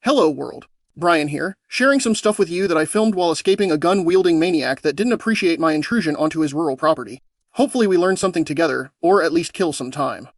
Hello world. Brian here, sharing some stuff with you that I filmed while escaping a gun-wielding maniac that didn't appreciate my intrusion onto his rural property. Hopefully we learn something together, or at least kill some time.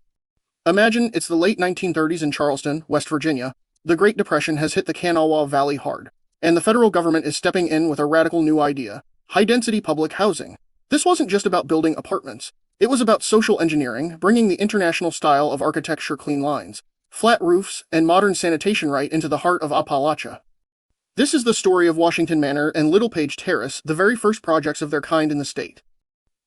Imagine it's the late 1930s in Charleston, West Virginia. The Great Depression has hit the Kanawha Valley hard, and the federal government is stepping in with a radical new idea: high-density public housing. This wasn't just about building apartments. It was about social engineering, bringing the international style of architecture, clean lines, flat roofs, and modern sanitation right into the heart of Appalachia. This is the story of Washington Manor and LittlePage Terrace, the very first projects of their kind in the state.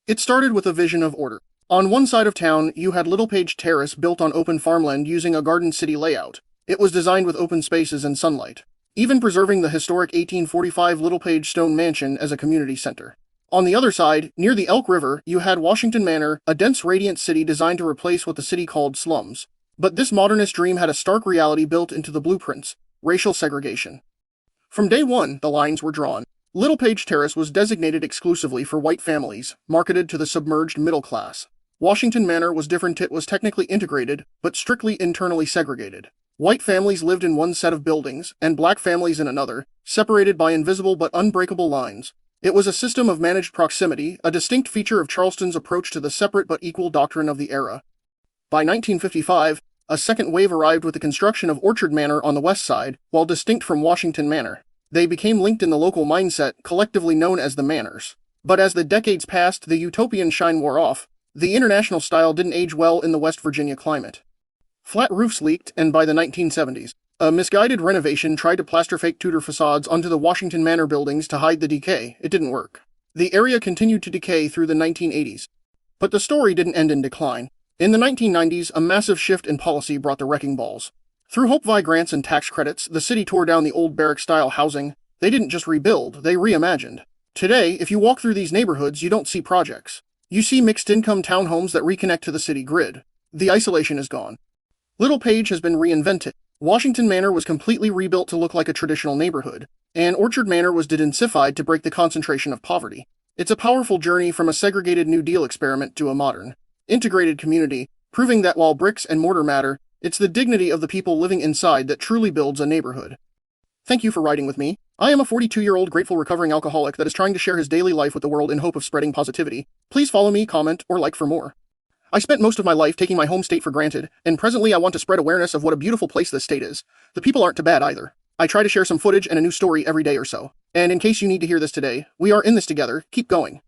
It started with a vision of order. On one side of town, you had LittlePage Terrace built on open farmland using a garden city layout. It was designed with open spaces and sunlight, even preserving the historic 1845 LittlePage stone mansion as a community center. On the other side, near the Elk River, you had Washington Manor, a dense, radiant city designed to replace what the city called slums. But this modernist dream had a stark reality built into the blueprints: racial segregation. From day one, the lines were drawn. LittlePage Terrace was designated exclusively for white families, marketed to the submerged middle class. Washington Manor was different. It was technically integrated, but strictly internally segregated. White families lived in one set of buildings, and black families in another, separated by invisible but unbreakable lines. It was a system of managed proximity, a distinct feature of Charleston's approach to the separate but equal doctrine of the era. By 1955, a second wave arrived with the construction of Orchard Manor on the west side, while distinct from Washington Manor. They became linked in the local mindset, collectively known as the Manors. But as the decades passed, the utopian shine wore off. The international style didn't age well in the West Virginia climate. Flat roofs leaked, and by the 1970s, a misguided renovation tried to plaster fake Tudor facades onto the Washington Manor buildings to hide the decay. It didn't work. The area continued to decay through the 1980s. But the story didn't end in decline. In the 1990s, a massive shift in policy brought the wrecking balls. Through Hope Vi grants and tax credits, the city tore down the old barrack-style housing. They didn't just rebuild, they reimagined. Today, if you walk through these neighborhoods, you don't see projects. You see mixed-income townhomes that reconnect to the city grid. The isolation is gone. LittlePage has been reinvented. Washington Manor was completely rebuilt to look like a traditional neighborhood, and Orchard Manor was dedensified to break the concentration of poverty. It's a powerful journey from a segregated New Deal experiment to a modern, integrated community, proving that while bricks and mortar matter, it's the dignity of the people living inside that truly builds a neighborhood. Thank you for riding with me. I am a 42-year-old grateful recovering alcoholic that is trying to share his daily life with the world in hope of spreading positivity. Please follow me, comment, or like for more. I spent most of my life taking my home state for granted, and presently I want to spread awareness of what a beautiful place this state is. The people aren't too bad either. I try to share some footage and a new story every day or so. And in case you need to hear this today, we are in this together. Keep going.